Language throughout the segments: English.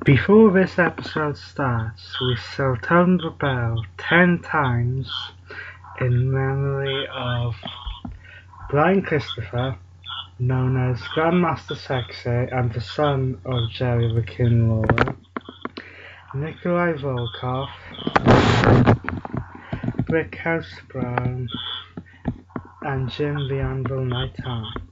Before this episode starts, we shall tone the bell 10 times in memory of Brian Christopher, known as Grandmaster Sexy and the son of Jerry the King Lawler, Nikolai Volkov, Brickhouse Brown, and Jim the Anvil Neidhart.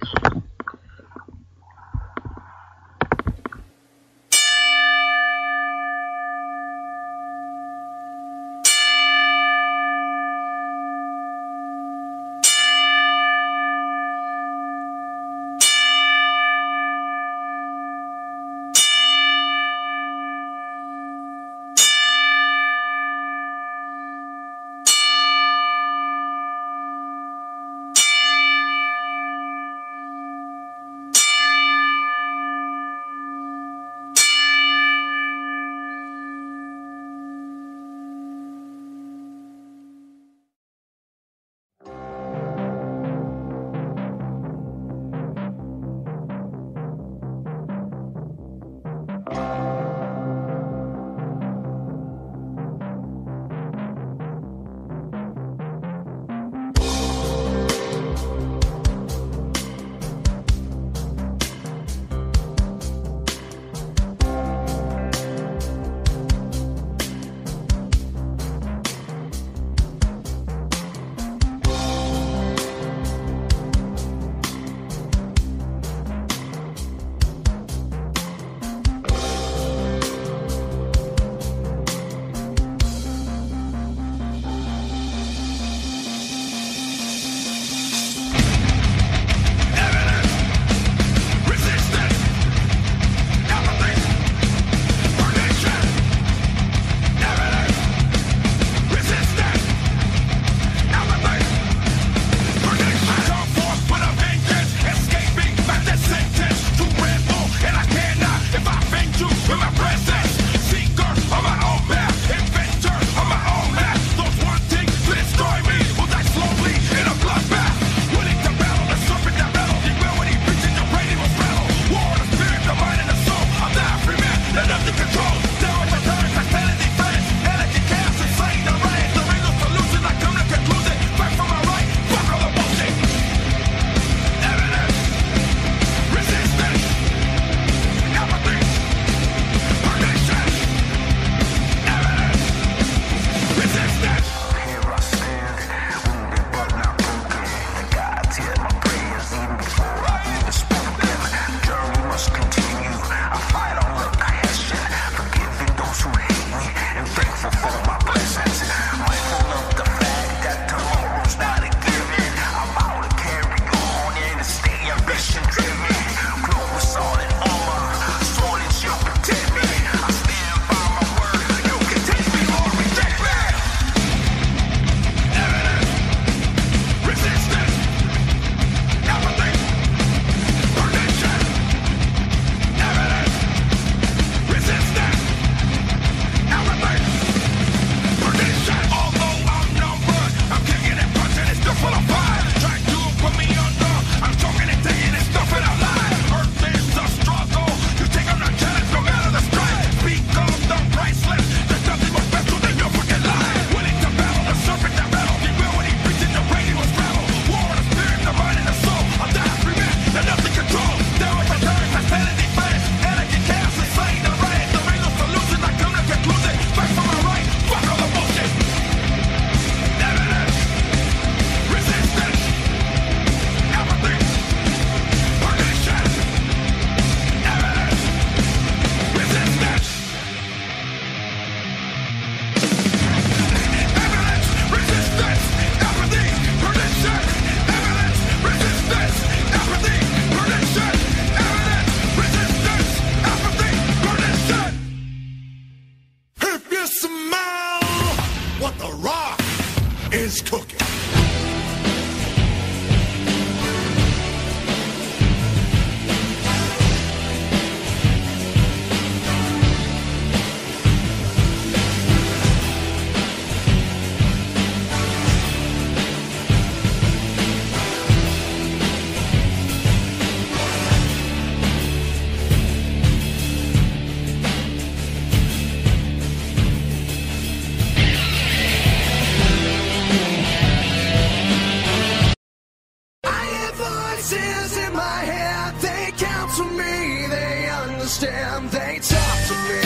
understand, they talk to me.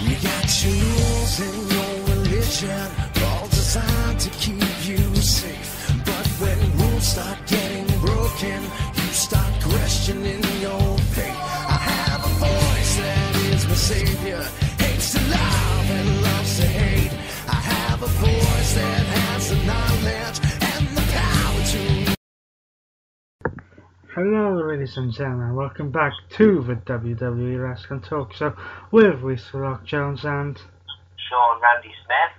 You got your rules and your religion, all designed to keep you safe. But when rules start getting broken, you start questioning your faith. I have a voice that is my savior, hates to love and loves to hate. I have a voice that has the knowledge and the power to... Hello ladies and gentlemen, welcome back to the WWE Wrestling Talk Show with Lisa Rock Jones and Sean Randy Smith.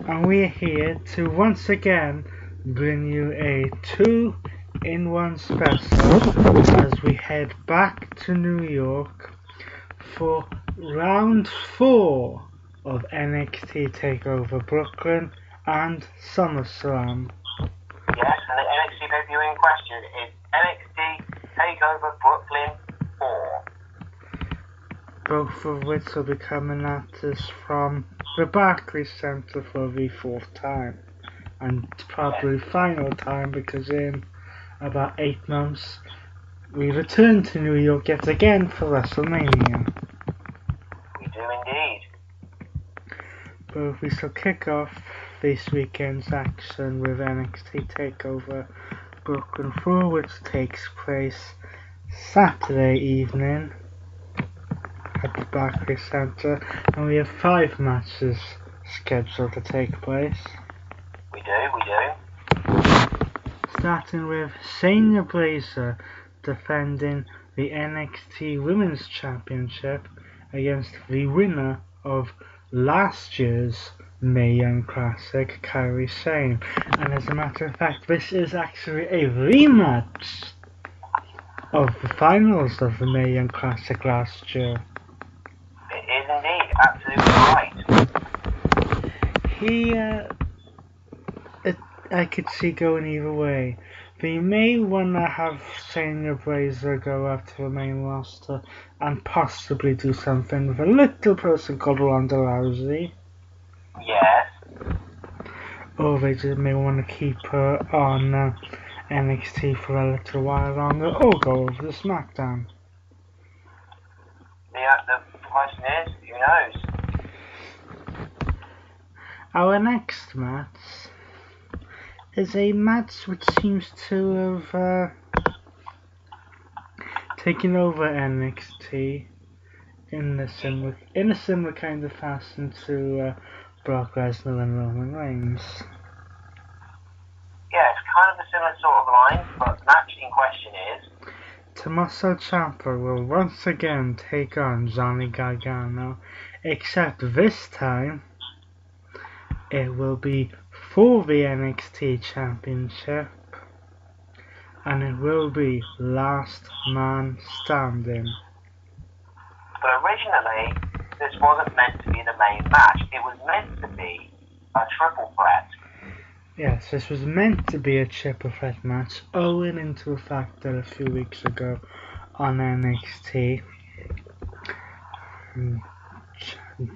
And we're here to once again bring you a 2-in-1 special as we head back to New York for round 4 of NXT TakeOver Brooklyn and SummerSlam. Yes, and the NXT pay-per-view in question is NXT TakeOver Brooklyn 4. Both of which will be coming at us from the Barclays Center for the 4th time. And probably final time because in about 8 months we return to New York yet again for WrestleMania. We do indeed. But we shall kick off this weekend's action with NXT TakeOver Brooklyn 4, which takes place Saturday evening at the Barclays Center, and we have 5 matches scheduled to take place. We do. Starting with Shayna Baszler defending the NXT Women's Championship against the winner of last year's Mae Young Classic, Kairi Sane. And as a matter of fact, this is actually a rematch of the finals of the Mae Young Classic last year. It is indeed, absolutely right. I could see going either way. They may want to have Shayna Baszler go up to the main roster and possibly do something with a little person called Ronda Rousey. Yes. Or they just may want to keep her on NXT for a little while longer, or go over to SmackDown. The question is, who knows? Our next match is a match which seems to have taken over NXT in a similar kind of fashion to Brock Lesnar and Roman Reigns. Yeah, it's kind of a similar sort of line, but the match in question is Tommaso Ciampa will once again take on Johnny Gargano, except this time it will be for the NXT Championship, and it will be last man standing. But originally, this wasn't meant to be the main match. It was meant to be a triple threat. Yes, this was meant to be a triple threat match, owing into the fact that a few weeks ago on NXT,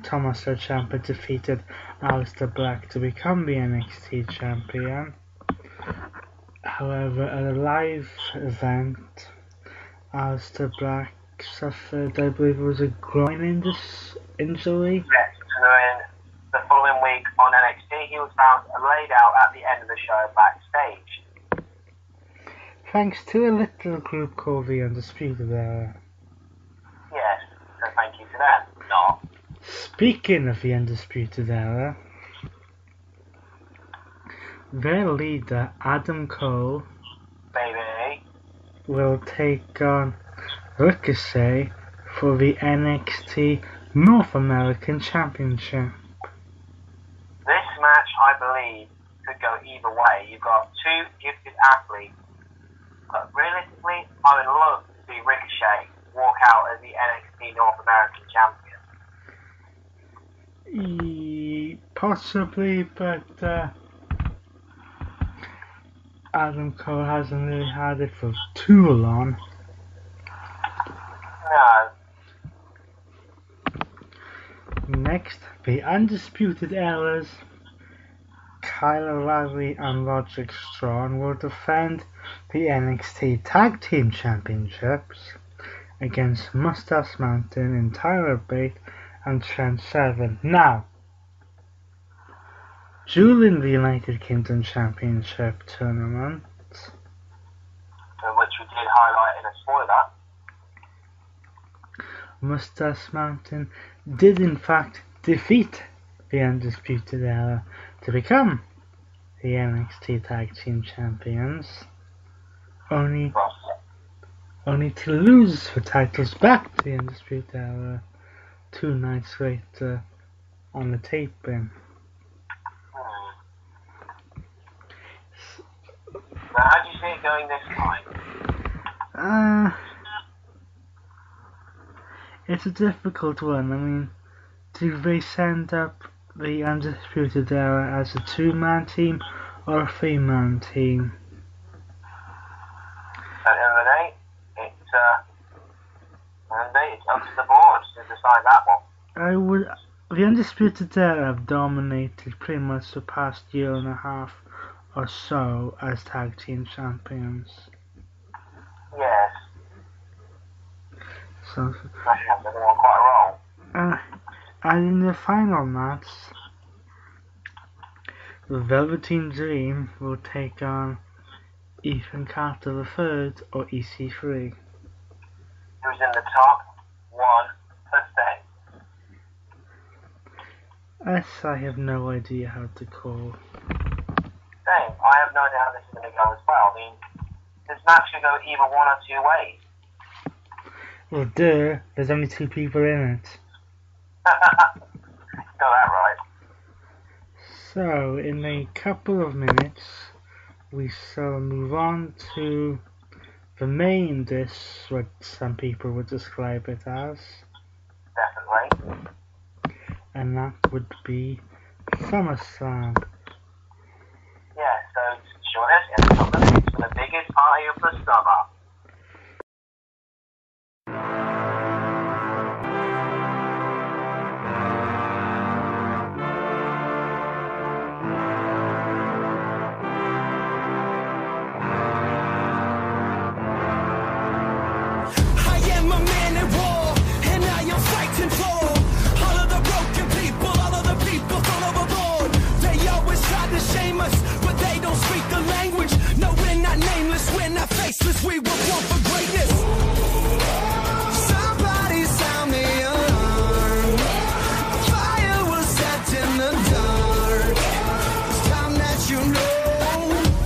Tommaso Ciampa defeated Aleister Black to become the NXT champion. However, at a live event, Aleister Black suffered, I believe it was a groin injury. Yes, so in the following week on NXT, he was found laid out at the end of the show backstage. Thanks to a little group called the Undisputed Era. Yes, so thank you to them. Not. Speaking of the Undisputed Era, their leader, Adam Cole, Baby. will take on Ricochet for the NXT North American Championship. This match, I believe, could go either way. You've got two gifted athletes, but realistically, I would love to see Ricochet walk out as the NXT North American champion. Possibly, but Adam Cole hasn't really had it for too long. No. Next, the Undisputed Era's Kyle O'Reilly and Roderick Strong will defend the NXT Tag Team Championships against Mustache Mountain and Tyler Bate and Trent Seven. Now, during the United Kingdom Championship tournament, which we did highlight in a spoiler, Mustache Mountain did in fact defeat the Undisputed Era to become the NXT Tag Team Champions, only to lose the titles back to the Undisputed Era 2 nights later on the taping. So how do you see it going this time? It's a difficult one. I mean, do they send up the Undisputed Era as a 2-man team or a 3-man team? At the end of the day, it's up to the board to decide that one. The Undisputed Era have dominated pretty much the past year and a half or so as tag team champions. Yes. So, Especially after they won quite a role. and in the final match, the Velveteen Dream will take on Ethan Carter III or EC3. Who's in the top 1%? Yes, I have no idea how to call. Same. I have no idea how this is going to go as well. I mean, this match could go either one or two ways. Well, there's only 2 people in it. Got that right. So, in a couple of minutes, we shall move on to the main dish, what some people would describe it as. Definitely. And that would be SummerSlam. Yeah, so join us in a couple of minutes for the biggest party of the summer. We were born for greatness. Somebody sound the alarm. Fire was set in the dark. It's time that you know.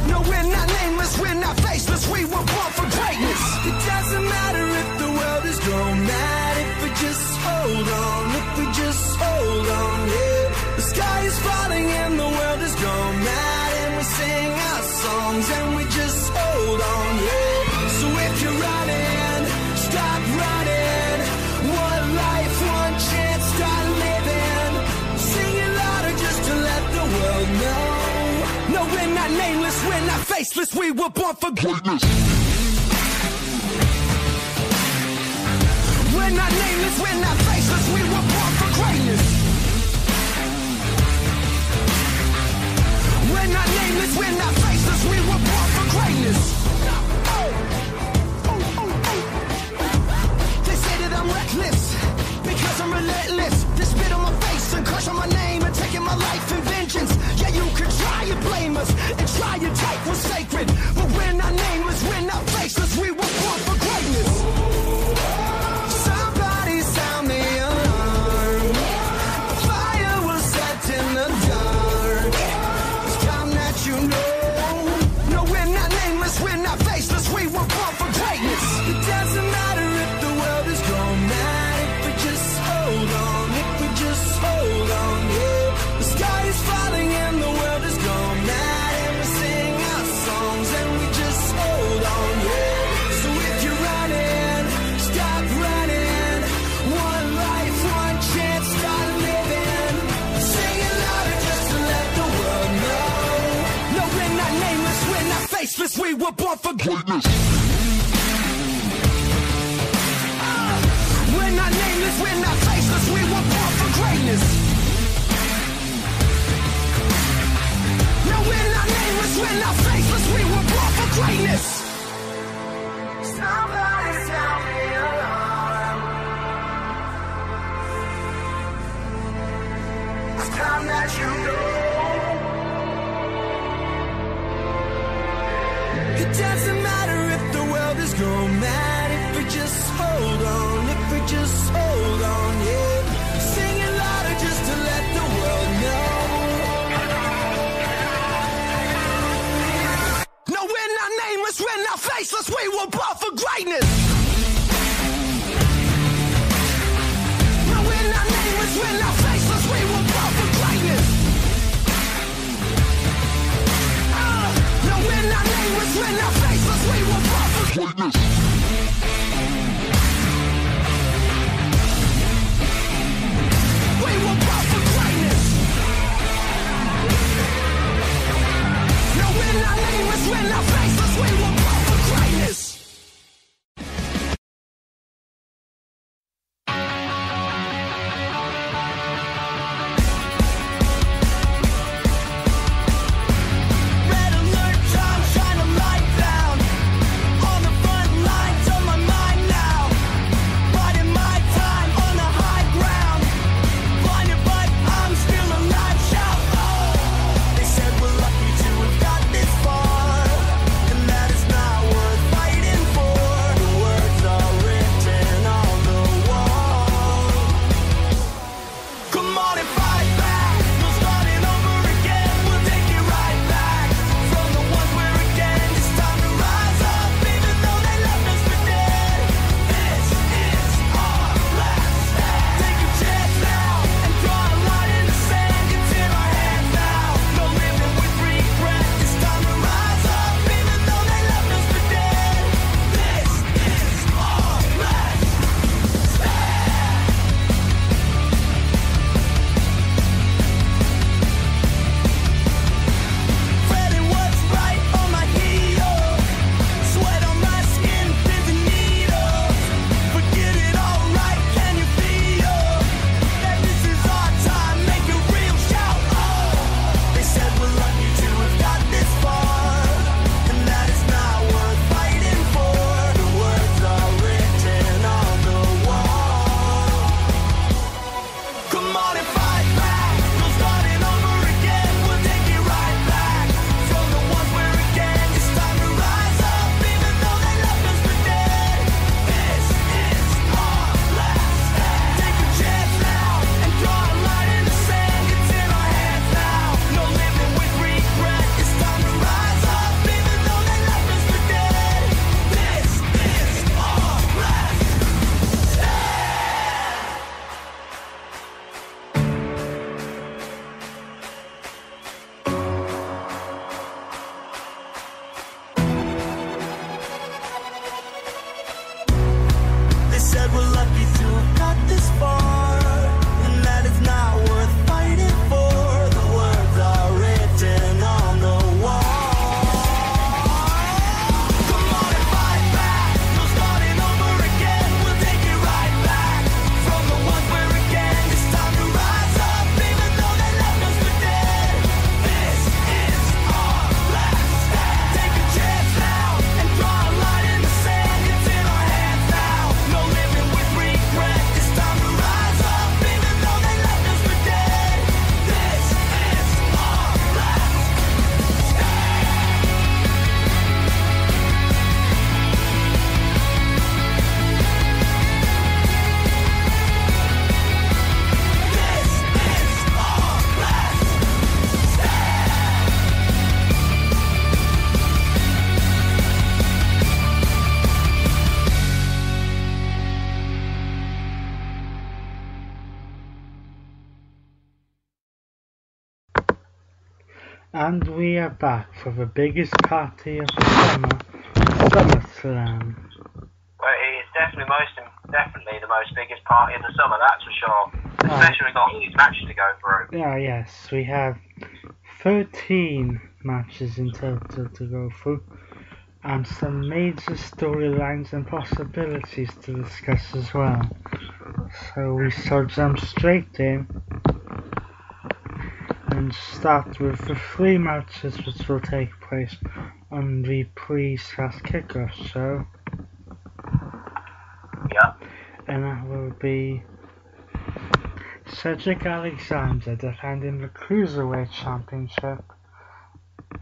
No, we're not nameless, we're not faceless. We were born for greatness. It doesn't matter if the world is going mad. If we just hold on, if we just hold on, yeah. The sky is falling and the world is going mad. And we sing our songs and we just hold on, yeah. So if you're running, stop running. One life, one chance, start living. Sing it louder just to let the world know. No, we're not nameless, we're not faceless. We were born for greatness. We're not nameless, we're not faceless. We were born for greatness. We're not nameless, we're not faceless. We were born for greatness. I'm reckless, because I'm relentless. They spit on my face and crush on my name and taking my life in vengeance. Yeah, you could try and blame us and try and take what's sacred, but we're not nameless, we're not faceless. We were born for greatness. Somebody sound the alarm. Fire was set in the dark. It's time that you know. No, we're not nameless, we're not faceless. We were born for greatness. It doesn't matter if the world is going mad. If we just hold on, if we just hold on, yeah. The sky is falling and the world is going mad. And we sing our songs and we just hold on, yeah. So if you're running, stop running. One life, one chance, start living. Sing it louder just to let the world know. No, we're not nameless, we're not faceless. We were born for greatness. We're not nameless, we're not faceless. We were born for greatness. we're not faceless, we were born for greatness. Somebody sound the alarm. It's time that you know. It doesn't matter if the world is going mad, if we just hold on, if we just hold on, yeah. Sing it louder just to let the world know. No, we're not nameless, we're not faceless, we were born for greatness. No, we're not nameless, we're not faceless, we were born for greatness. No, we're not nameless, we're not faceless, we were born for greatness. We were born for greatness. No, we're not nameless, we're not faceless, we were born for greatness. Red alert, time, shine a light down. On the front lines of my mind now. Riding my time on the high ground. Blinded but I'm still alive, shout oh. They said we're lucky to have got this far, and that is not worth fighting for. The words are written on the wall. Come on and fight back, we'll start it over again. We'll take it right back from the ones we're again. It's time to rise up, even though they left us for dead. This is our last stand. Take a chance now and draw a line in the sand. It's in our hands now, no living with regret. It's time to rise up, even though they left us for dead. This is our last stand. Fretting what's right on my heel, sweat on my skin, pins and needles. Forget it all right, can you feel that this is our time? Make it real, shout oh. They said we're lucky to have got this far, and that is not worth fighting for. The words are written on the wall. Come on and fight back, we'll start it over again. We'll take it right back from the ones we're again. It's time to rise up, even though they left us for dead. This is our last stand. Take a chance now and draw a line in the sand. It's in our hands now, no living with regret. It's time to rise up, even though they left us for dead. This is our last They said we're lucky to have got this far, and that it's not worth fighting for. The words are written on the wall. Come on and fight back, we'll start it over again. We'll take it right back from the ones we're again. It's time to rise up, even though they left us for dead. This is our last stand. Take a chance now and draw a line in the sand. It's in our hands now, no living with regret. It's time to rise up, even though they left us for dead. This is our last This is our last And we are back for the biggest party of the summer, SummerSlam. Well, it is definitely the most biggest party of the summer, that's for sure. Especially when we've got all these matches to go through. Yes, we have 13 matches in total to go through, and some major storylines and possibilities to discuss as well. So we shall jump straight in and and start with the 3 matches which will take place on the pre/kickoff show. Yeah. And that will be Cedric Alexander defending the Cruiserweight Championship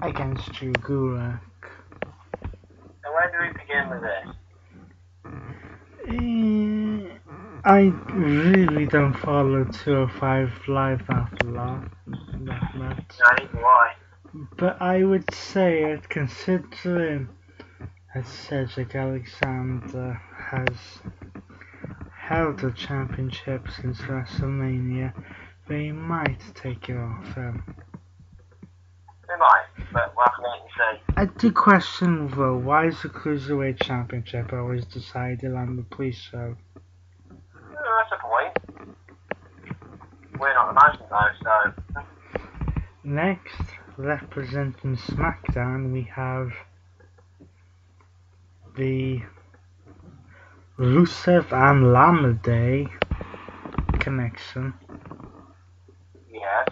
against Drew Gulak. So where do we begin with this? I really don't follow 205 Live that much. No, neither do I. But I would say that considering that Cedric Alexander has held the championship since WrestleMania, they might take it off him. They might, but we'll have to wait and see. I do question though, why is the Cruiserweight Championship always decided on the pre-show? That's a point. We're not the management though, so... Next, representing SmackDown, we have the Rusev and Lamadei connection. Yes.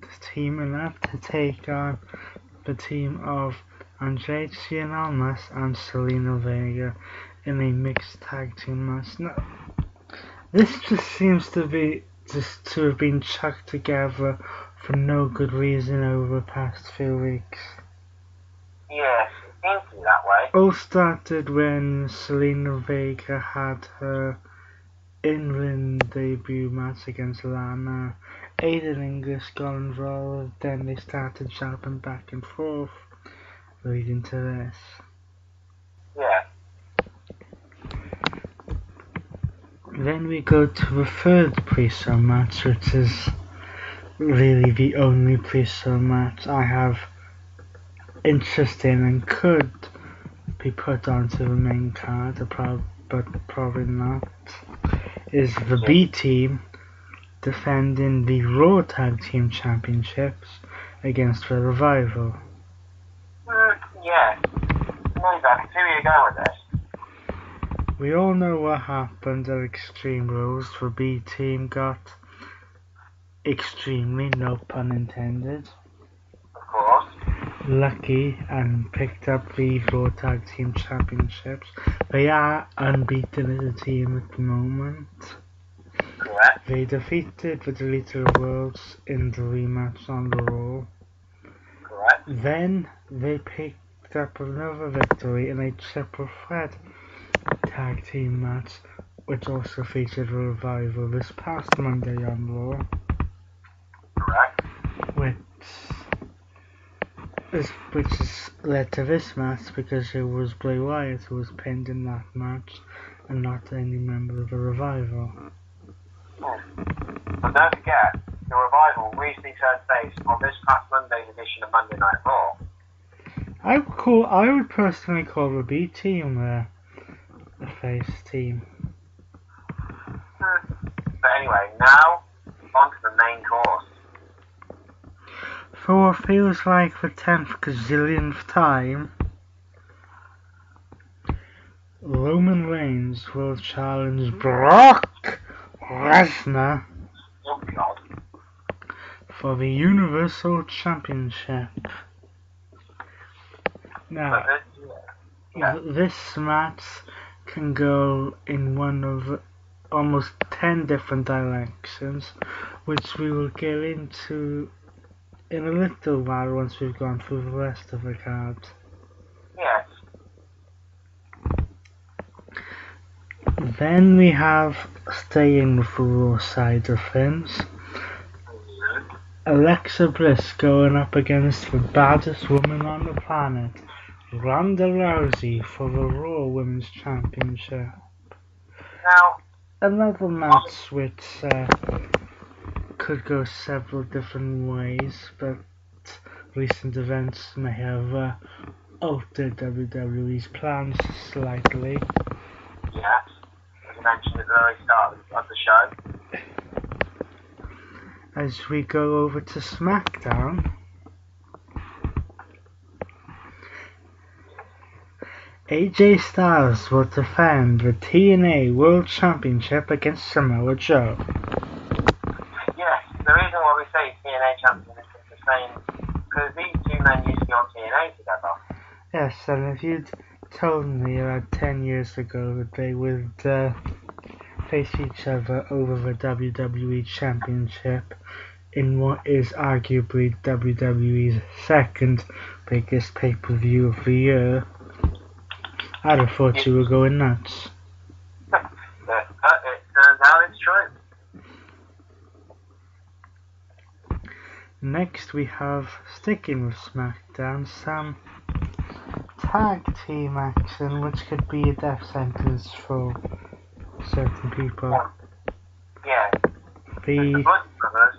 The teaming up to take on the team of Andre Cien Almas and Selena Vega in a mixed tag team match. Now, this just seems to have been chucked together for no good reason over the past few weeks. Yes, it seems to be that way. All started when Selena Vega had her in-ring debut match against Lana. Aiden English got involved, then they started jumping back and forth, leading to this. Yeah. Then we go to the third pre-show match, which is really the only pre-show match I have interest in and could be put onto the main card, but probably not, is the B Team defending the Raw Tag Team Championships against the Revival. Yeah. No, exactly. See where you're going with this. We all know what happened at Extreme Rules. The B Team got extremely, no pun intended, Of course. lucky and picked up the Raw Tag Team Championships. They are unbeaten as a team at the moment. Correct. They defeated the Deleted Worlds in the rematch on the Raw. Correct. Then they picked up another victory in a triple threat tag team match, which also featured a Revival this past Monday on Raw. Correct. Which has led to this match because it was Bray Wyatt who was pinned in that match and not any member of the Revival. But don't forget, the Revival recently turned face on this past Monday's edition of Monday Night Raw. I would personally call the B Team the face team. But anyway, now on to the main course. For what feels like the 10th gazillionth time, Roman Reigns will challenge Brock Lesnar Oh God. for the Universal Championship. Now, this match can go in one of almost 10 different directions, which we will get into in a little while once we've gone through the rest of the card. Yes. Then we have, staying with the Raw side of things, Alexa Bliss going up against the baddest woman on the planet, Ronda Rousey, for the Raw Women's Championship. Now, Another match which could go several different ways, but recent events may have altered WWE's plans slightly. yes, as you mentioned at the very start of the show. As we go over to SmackDown, AJ Styles will defend the TNA World Championship against Samoa Joe. Yes, the reason why we say TNA Yes, and if you'd told me about 10 years ago that they would face each other over the WWE Championship in what is arguably WWE's second biggest pay-per-view of the year, I'd have thought you were going nuts. It turns out it's true. Next we have, sticking with SmackDown, some tag team action which could be a death sentence for certain people. Yeah. The Blood Brothers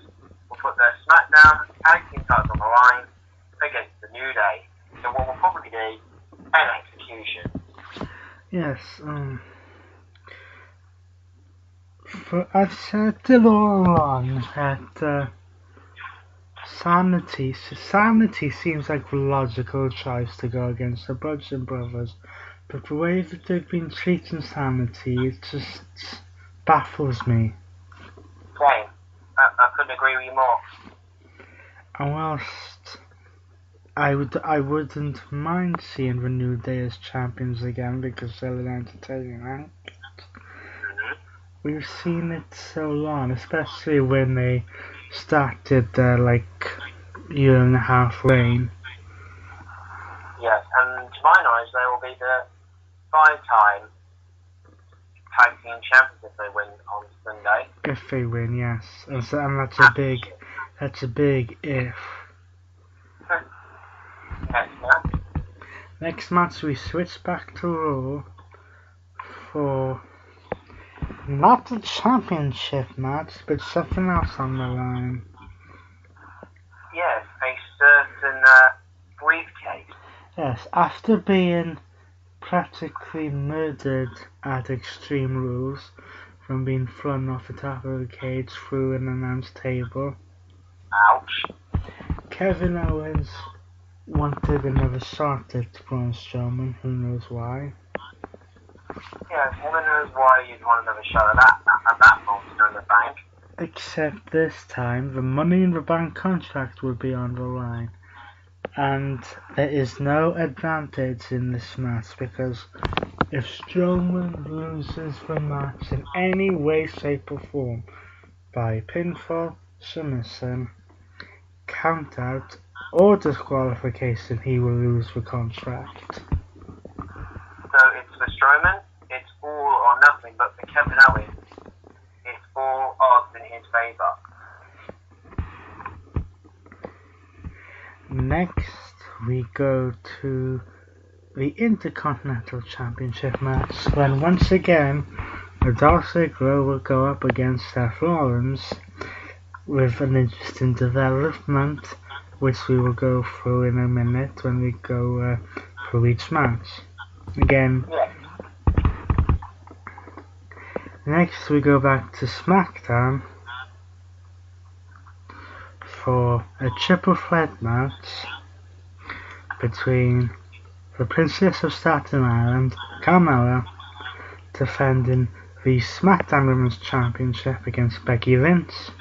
will put their SmackDown tag team titles on the line against the New Day. So what will probably be an execution. yes, I've said it all along that Sanity seems like the logical choice to go against the Bludgeon Brothers, but the way that they've been treating Sanity, it just baffles me. Same. I couldn't agree with you more. And whilst I wouldn't mind seeing the New Day as champions again because they're an entertaining act, we've seen it so long, especially when they started their year and a half reign. Yes, and to my knowledge, they will be the 5-time tag team champions if they win on Sunday. If they win, yes, and that's a big if. Next match we switch back to Raw for not a championship match, but something else on the line. Yes, a certain briefcase. Yes, after being practically murdered at Extreme Rules from being flung off the top of the cage through an announce table, Ouch. Kevin Owens wanted another shot at Braun Strowman, who knows why. Yes, heaven knows why you'd want another shot at that monster in the bank. Except this time, the Money in the Bank contract will be on the line. And there is no advantage in this match because if Strowman loses the match in any way, shape or form by pinfall, submission, count out or disqualification, he will lose the contract. So it's for Strowman, it's all or nothing, but for Kevin Owens, it's all odds in his favour. Next, we go to the Intercontinental Championship match when once again Dolph Ziggler will go up against Seth Rollins with an interesting development which we will go through in a minute when we go through each match. Again, Yeah. next we go back to SmackDown for a triple threat match between the Princess of Staten Island, Carmella, defending the SmackDown Women's Championship against Becky Lynch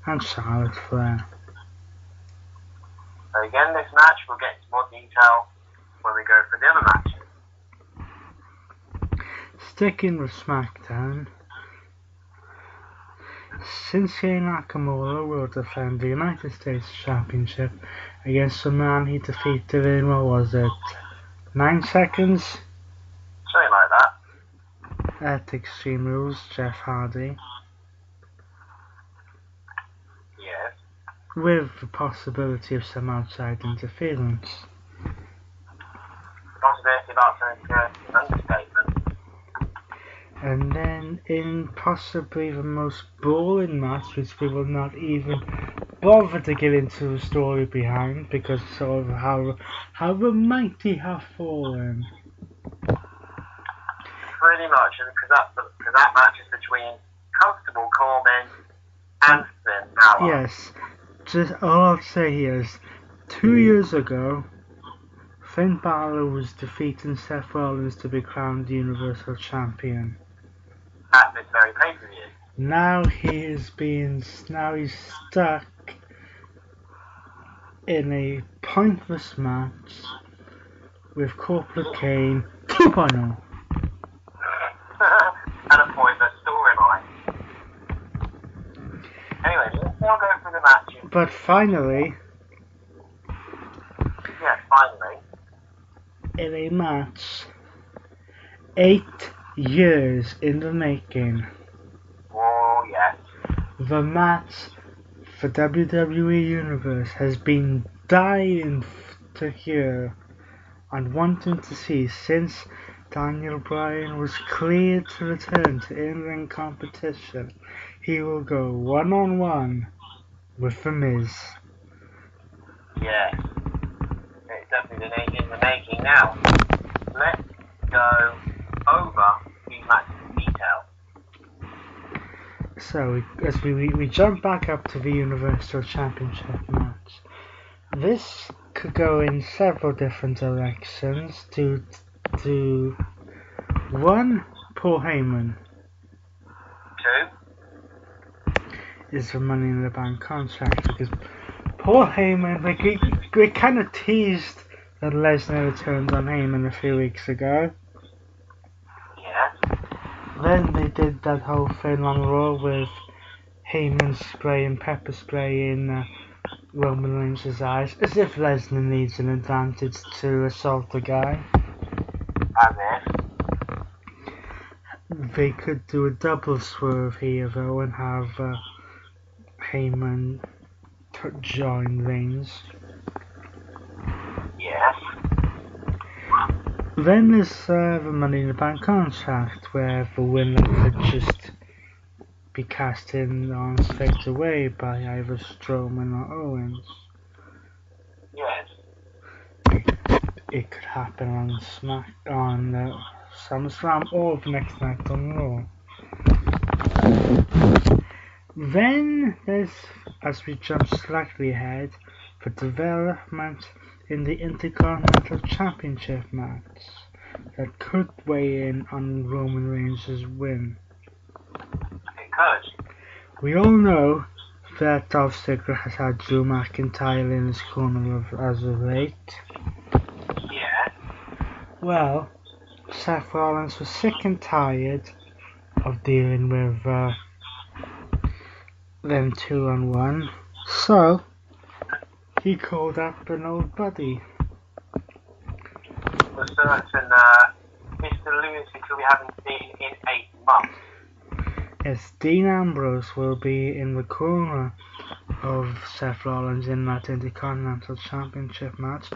and Charlotte Flair. So again, this match, we'll get into more detail when we go for the other matches. Sticking with SmackDown, Shinsuke Nakamura will defend the United States Championship against the man he defeated in, 9 seconds? Something like that. At Extreme Rules, Jeff Hardy, Yes. with the possibility of some outside interference. Possibility about an understatement. And then in possibly the most boring match, which we will not even bother to get into the story behind because of how the mighty have fallen. Pretty much, because that match is between Constable Corbin and Finn Balor. Yes, just all I'll say here is 2 years ago, Finn Balor was defeating Seth Rollins to be crowned Universal Champion. At this very pay-per-view. Now he's stuck in a pointless match with Corporate Kane 2.0. And a pointless storyline. Anyway, let's now go through the matches. But finally, Yes, finally. in a match 8 years in the making, Oh, yes. the match for WWE Universe has been dying to hear and wanting to see since Daniel Bryan was cleared to return to in-ring competition. He will go one-on-one with The Miz. Yes. It's definitely in the making now. Let's go over these matches in detail. So, as we jump back up to the Universal Championship match, this could go in several different directions. To 1, Paul Heyman 2. is the Money in the Bank contract, because Paul Heyman, we kind of teased that Lesnar returned on Heyman a few weeks ago. Yes. Then they did that whole thing on Raw with Heyman spraying pepper spray in Roman Reigns' eyes, as if Lesnar needs an advantage to assault a guy. As if. They could do a double swerve here though and have Heyman join Reigns. Yes. Then there's the Money in the Bank contract, where the winner could just be cast in on straight away by either Strowman or Owens. Yes. It could happen on SummerSlam or the next night on Raw. Then there's, as we jump slightly ahead, the development in the Intercontinental Championship match that could weigh in on Roman Reigns' win. It could. We all know that Dolph Ziggler has had Drew McIntyre in his corner as of late. Yes. Well, Seth Rollins was sick and tired of dealing with them 2-on-1, so he called up an old buddy. For certain, Mr. Lewis, who we haven't seen in 8 months. Yes, Dean Ambrose will be in the corner of Seth Rollins in that Intercontinental Championship match,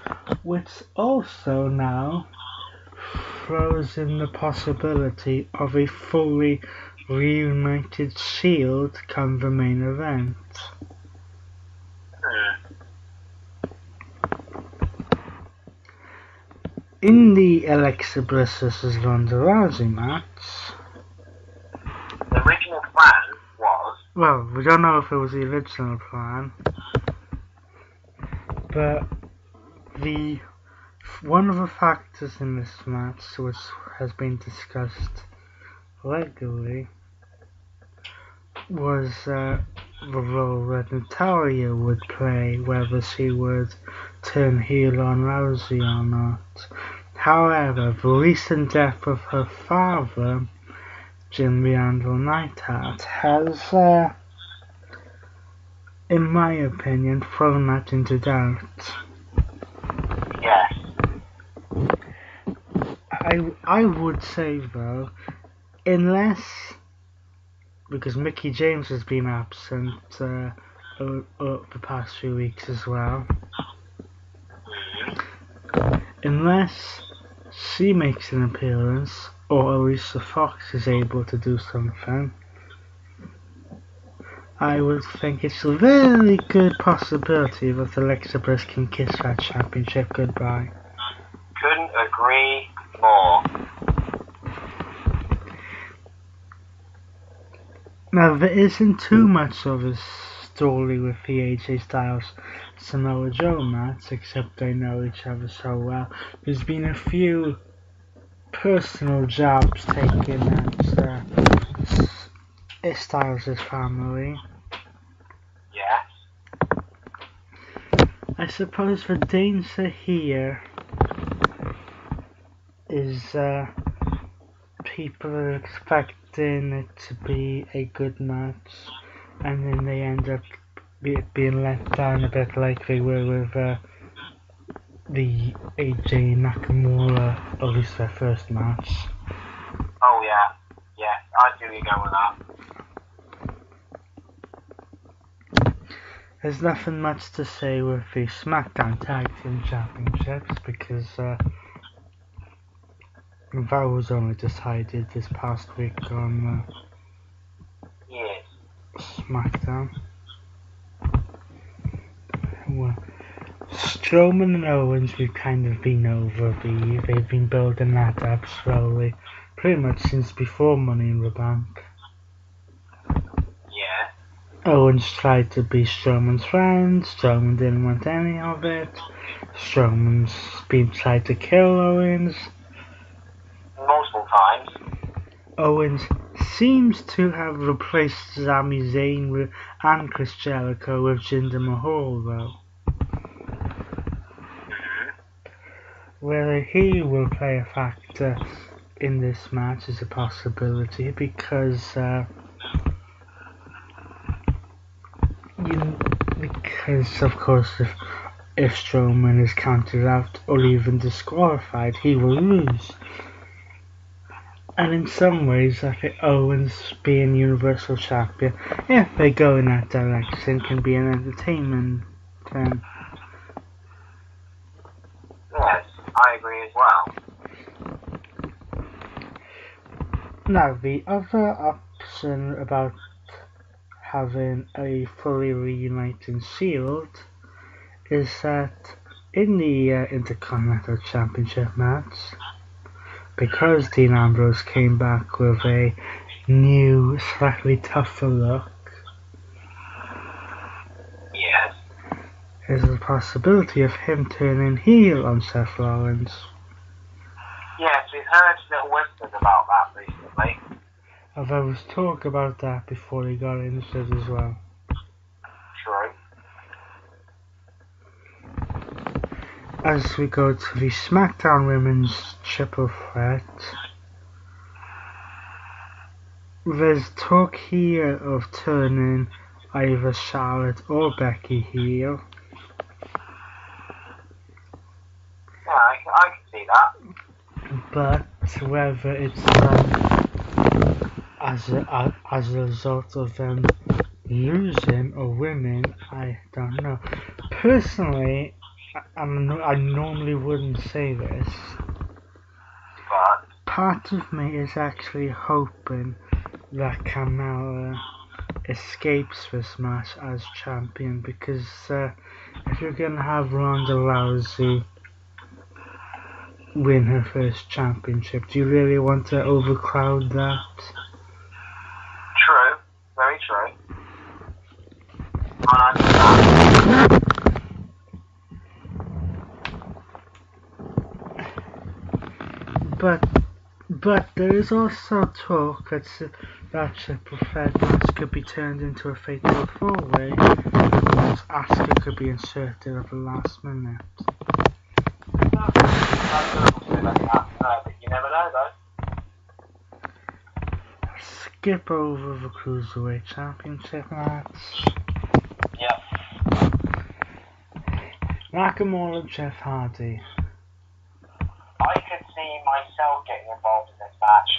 which also now throws in the possibility of a fully reunited Shield come the main event. In the Alexa Bliss vs Ronda Rousey match, The original plan was... well, we don't know if it was the original plan, but one of the factors in this match, which has been discussed regularly, was the role that Natalya would play, whether she would turn heel on Rousey or not. However, the recent death of her father, Jim the Anvil Neidhart, has, in my opinion, thrown that into doubt. Yes. I would say though, unless, because Mickie James has been absent the past few weeks as well, unless she makes an appearance or Alicia Fox is able to do something, I would think it's a very good possibility that Alexa Bliss can kiss that championship goodbye. Couldn't agree more. Now, there isn't too much of a story with the AJ Styles Samoa Joe match, except they know each other so well. There's been a few personal jabs taken at Styles' family. Yes. I suppose the danger here is people are expecting it to be a good match, and then they end up being let down a bit like they were with the AJ Nakamura, at least their first match. Oh yeah, I see where you're going with that. There's nothing much to say with the SmackDown Tag Team Championships because that was only decided this past week on Yes. SmackDown. Well, Strowman and Owens, we've kind of been over. They've been building that up slowly, pretty much since before Money in the Bank. Yeah. Owens tried to be Strowman's friend. Strowman didn't want any of it. Strowman's been tried to kill Owens. Multiple times. Owens seems to have replaced Sami Zayn and Chris Jericho with Jinder Mahal, though. Whether he will play a factor in this match is a possibility because of course if Strowman is counted out or even disqualified, he will lose. And in some ways, I think Owens being Universal Champion, if they go in that direction, can be an entertainment thing. Yes, I agree as well. Now, the other option about having a fully reuniting Shield is that in the Intercontinental Championship match, because Dean Ambrose came back with a new, slightly tougher look, Yes. there's a possibility of him turning heel on Seth Rollins. Yes, we've heard little whispers about that recently. There was talk about that before he got injured as well. True. As we go to the SmackDown Women's Triple Threat, there's talk here of turning either Charlotte or Becky heel. Yeah, I can see that. But whether it's done as a result of them losing or winning, I don't know. Personally, I normally wouldn't say this. But Part of me is actually hoping that Carmella escapes this match as champion, because if you're going to have Ronda Rousey win her first championship, do you really want to overcrowd that? true, very true. And I think that. But there is also talk that Triple Threat match could be turned into a fatal four-way, because Asuka could be inserted at the last minute. But you never know, though. Skip over the Cruiserweight Championship match. Yep. Nakamura and Jeff Hardy. I could see myself getting involved in this match.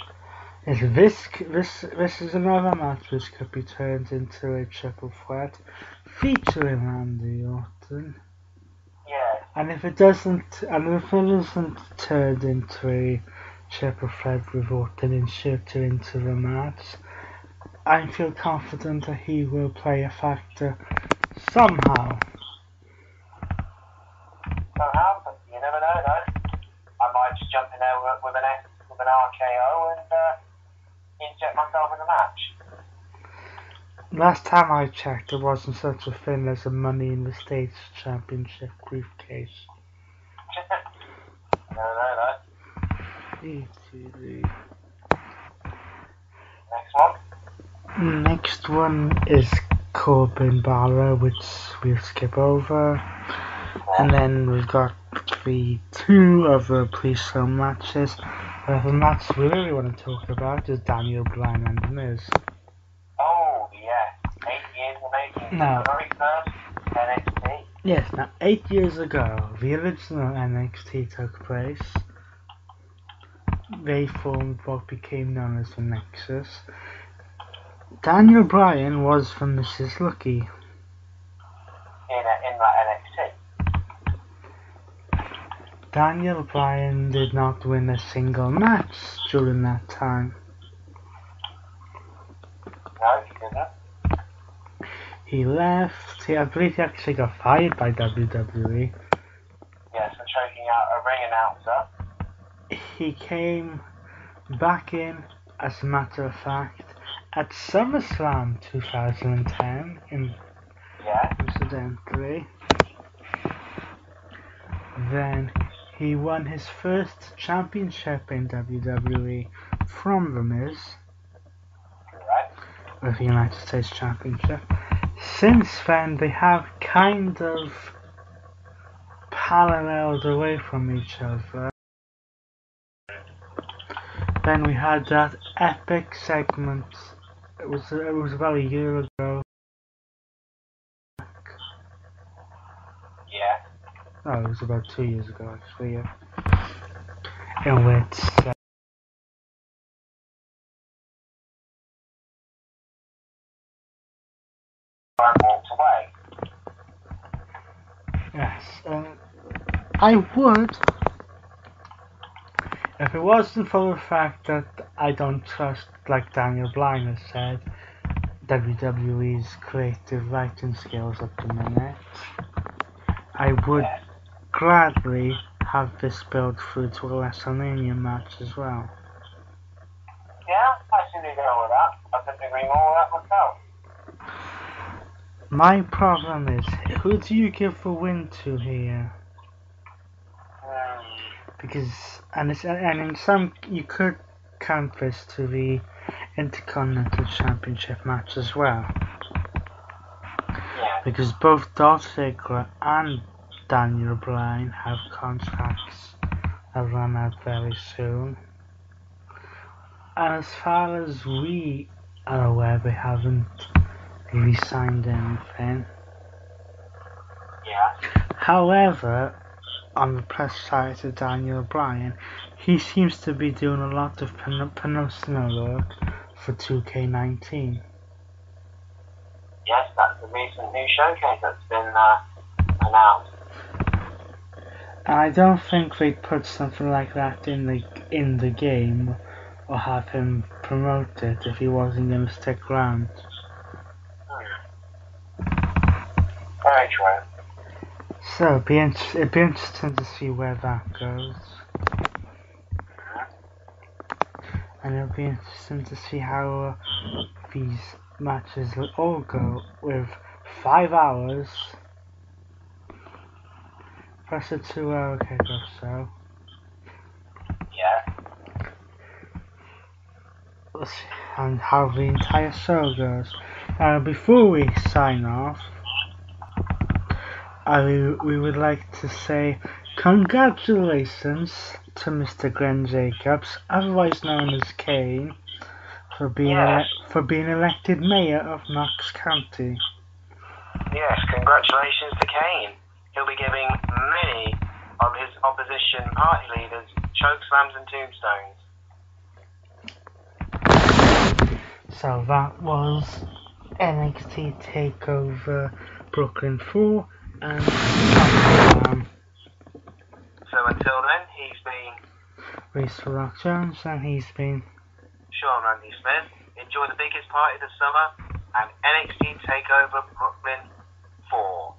This is another match which could be turned into a triple threat featuring Randy Orton. Yeah. And if it isn't turned into a triple threat with Orton inserted into the match, I feel confident that he will play a factor somehow. Somehow, but you never know, though. I might just jump in there with an RKO and inject myself in the match. Last time I checked, there wasn't such a thing as a Money in the States Championship briefcase. Never know, though. ETV. Next one is Corbin Balor, which we'll skip over. And then we've got the two other pre-show matches. The match we really want to talk about is Daniel Bryan and The Miz. Oh, yeah. 8 years of making Now, the very first NXT. yes, now 8 years ago, the original NXT took place. They formed what became known as the Nexus. Daniel Bryan was from Mrs. Lucky. In that NXT. Daniel Bryan did not win a single match during that time. No, he didn't. He left. I believe he actually got fired by WWE. Yes, for choking out a ring announcer. He came back in, as a matter of fact, at SummerSlam 2010, incidentally. Then he won his first championship in WWE from The Miz, with the United States Championship. Since then, they have kind of paralleled away from each other. Then we had that epic segment. It was about a year ago. Yeah. Oh, it was about 2 years ago actually. Yeah. In which Bryan walked away. yes, I would, if it wasn't for the fact that I don't trust, like Daniel Bryan has said, WWE's creative writing skills at the minute, I would gladly have this build through to a WrestleMania match as well. Yeah, I see where you're going with that. I couldn't agree more with that myself. My problem is, who do you give the win to here? Because, and in some, you could count this to the Intercontinental Championship match as well. Yeah. Because both Dolph Ziggler and Daniel Bryan have contracts that run out very soon. And as far as we are aware, they haven't re-signed anything. Yeah. However, on the plus side to Daniel Bryan, he seems to be doing a lot of promotional work for 2K19. Yes, that's the recent new showcase that's been announced. I don't think they'd put something like that in the game, or have him promote it if he wasn't going to stick around. Very true. So it'd be interesting to see where that goes. And it'll be interesting to see how these matches will all go with 5 hours plus a 2-hour kickoff, so Yeah. let's see, and how the entire show goes. Before we sign off, we would like to say congratulations to Mr. Glenn Jacobs, otherwise known as Kane, for being elected mayor of Knox County. Yes, congratulations to Kane. He'll be giving many of his opposition party leaders chokeslams and tombstones. So that was NXT TakeOver Brooklyn 4 and SummerSlam. So until then, he's been Reese Rock Jones and he's been Sean Randy Smith. Enjoy the biggest party of the summer and NXT TakeOver Brooklyn 4.